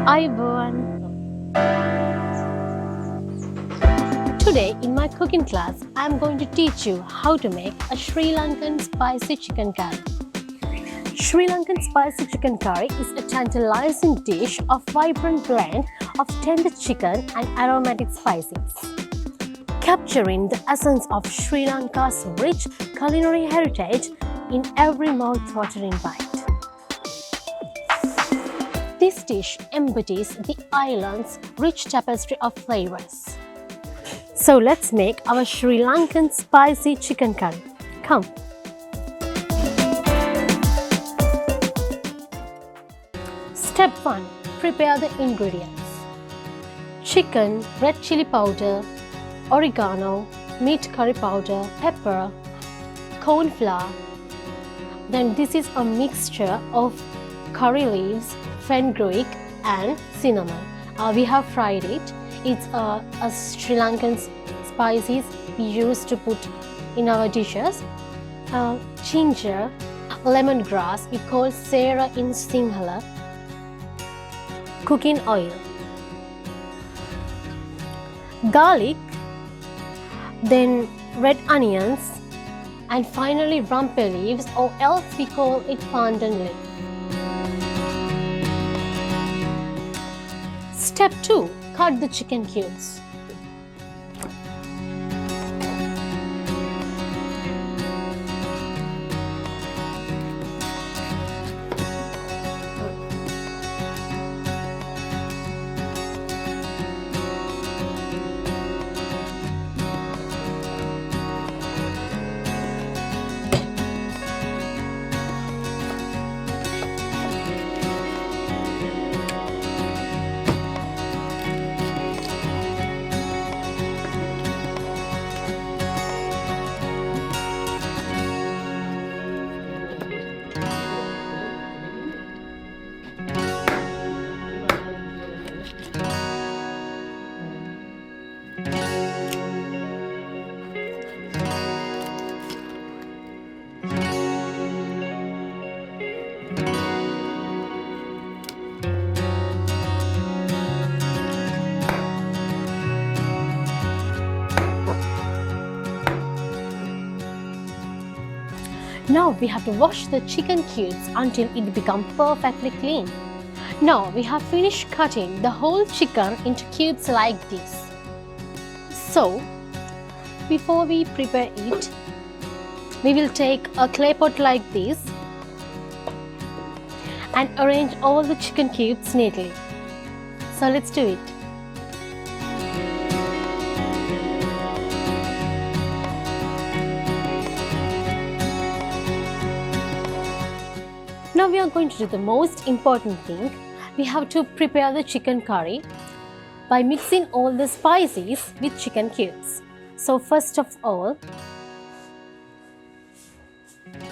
Hi everyone! Today in my cooking class, I am going to teach you how to make a Sri Lankan spicy chicken curry. Sri Lankan spicy chicken curry is a tantalizing dish of vibrant blend of tender chicken and aromatic spices, capturing the essence of Sri Lanka's rich culinary heritage in every mouth-watering bite. This dish embodies the island's rich tapestry of flavors. So let's make our Sri Lankan spicy chicken curry. Come! Step 1. Prepare the ingredients. Chicken, red chili powder, oregano, meat curry powder, pepper, corn flour. Then this is a mixture of curry leaves, fenugreek and cinnamon. We have fried it. It's a Sri Lankan spices we use to put in our dishes. Ginger, lemongrass, we call Sera in Sinhala, cooking oil, garlic, then red onions, and finally Rampeh leaves, or else we call it Pandan leaf. Step 2. Cut the chicken cubes. Now we have to wash the chicken cubes until it becomes perfectly clean. Now we have finished cutting the whole chicken into cubes like this. So before we prepare it, we will take a clay pot like this and arrange all the chicken cubes neatly. So let's do it. Now we are going to do the most important thing. We have to prepare the chicken curry by mixing all the spices with chicken cubes. So first of all,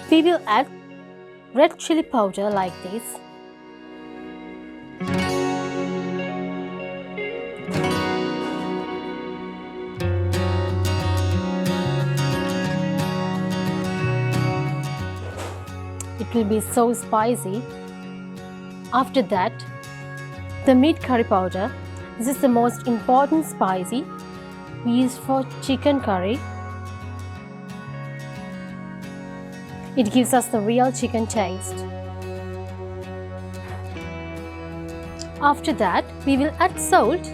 we will add red chili powder like this. It will be so spicy. After that, the meat curry powder. This is the most important spicy we use for chicken curry. It gives us the real chicken taste. After that, we will add salt.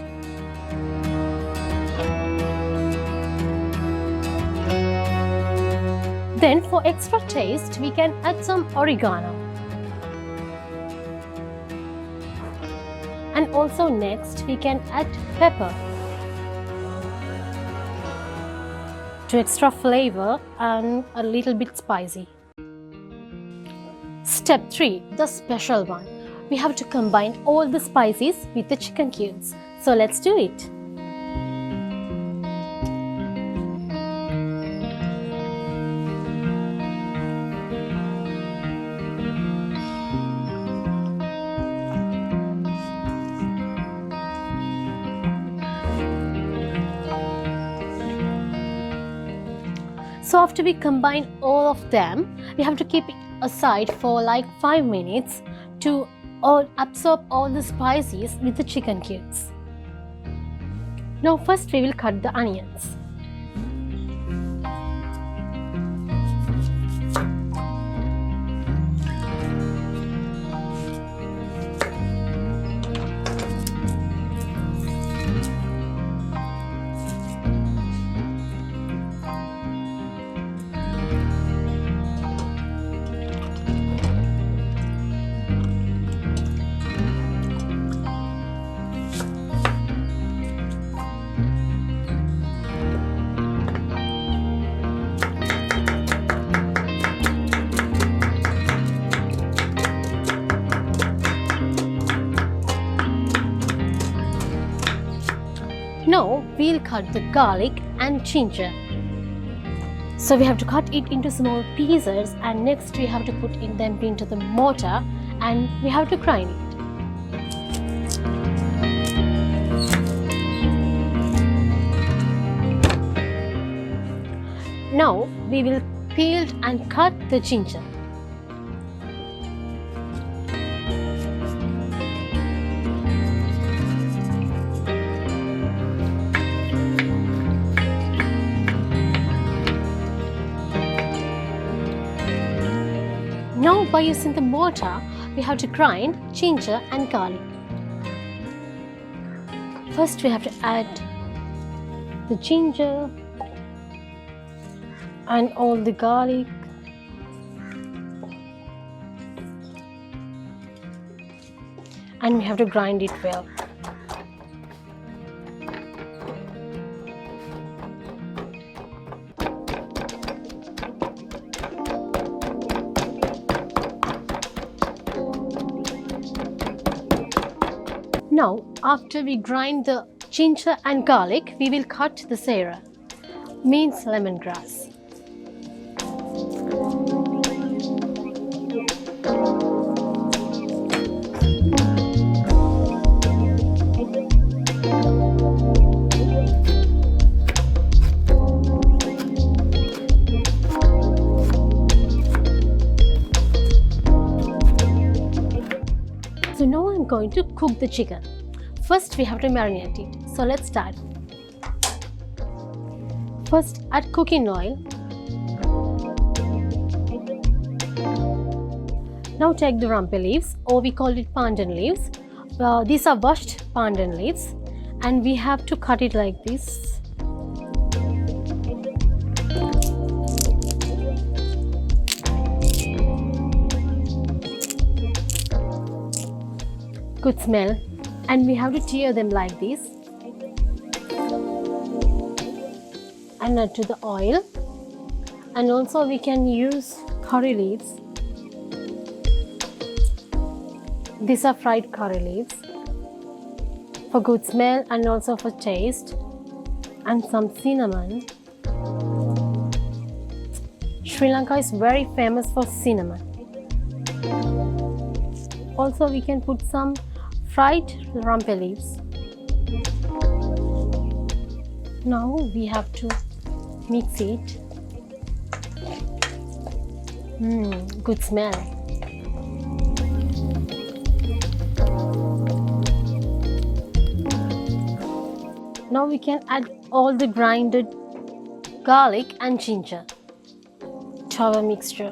Then for extra taste, we can add some oregano. And also next, we can add pepper to extra flavor and a little bit spicy. Step 3, the special one. We have to combine all the spices with the chicken cubes. So let's do it. So after we combine all of them, we have to keep it aside for like 5 minutes to or absorb all the spices with the chicken cubes. Now first we will cut the onions. Now we'll cut the garlic and ginger. So we have to cut it into small pieces, and next we have to put them into the mortar and we have to grind it. Now we will peel and cut the ginger. Now by using the mortar, we have to grind ginger and garlic. First we have to add the ginger and all the garlic. And we have to grind it well. Now, after we grind the ginger and garlic, we will cut the sera, means lemongrass. So now I'm going to cook the chicken. First we have to marinate it. So let's start. First add cooking oil. Now take the Rampeh leaves, or we call it Pandan leaves. These are washed Pandan leaves, and we have to cut it like this. Good smell, and we have to tear them like this and add to the oil. And also we can use curry leaves. These are fried curry leaves for good smell and also for taste, and some cinnamon. Sri Lanka is very famous for cinnamon. Also we can put some fried Rampeh leaves. Now we have to mix it. Good smell. Now we can add all the grinded garlic and ginger to our mixture.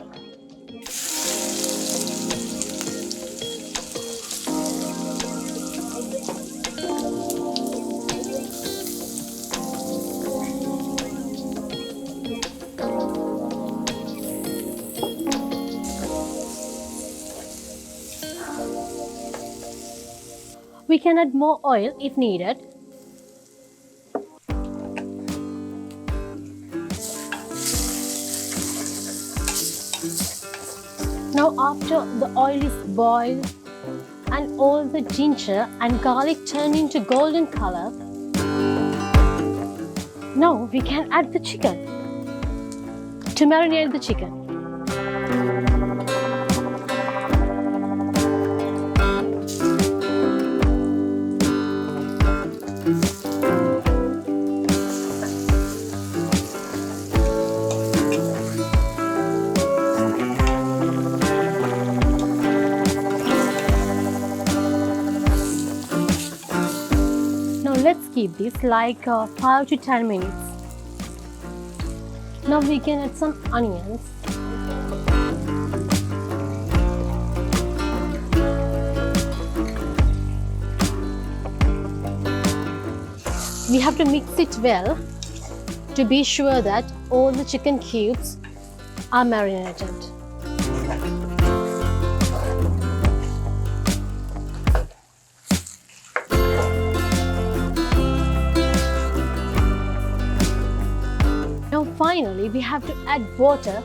We can add more oil if needed. Now after the oil is boiled and all the ginger and garlic turn into golden color, now we can add the chicken to marinate the chicken. let's keep this like 5 to 10 minutes. Now we can add some onions. We have to mix it well to be sure that all the chicken cubes are marinated. Now finally we have to add water.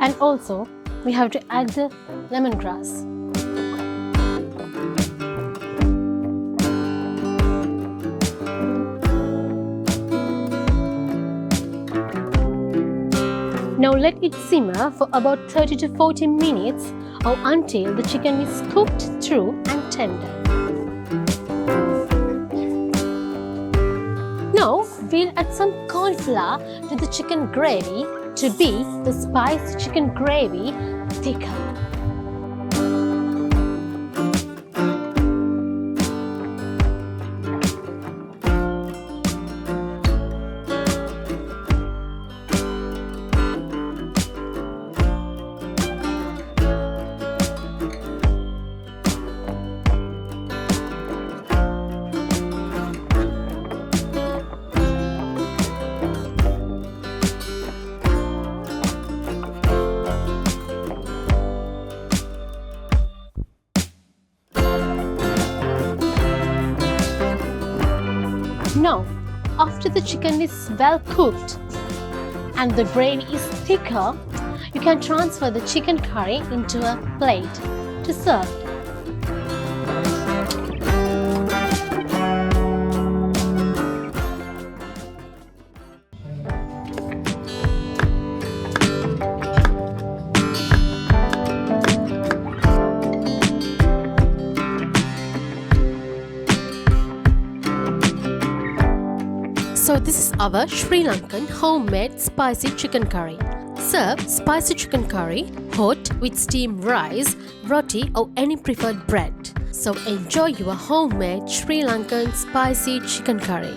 And also, we have to add the lemongrass. Now let it simmer for about 30 to 40 minutes or until the chicken is cooked through and tender. Now we'll add some corn flour to the chicken gravy to be the spicy chicken gravy thicker. Now, after the chicken is well cooked and the gravy is thicker, you can transfer the chicken curry into a plate to serve. So this is our Sri Lankan homemade spicy chicken curry. Serve spicy chicken curry hot with steamed rice, roti or any preferred bread. So enjoy your homemade Sri Lankan spicy chicken curry.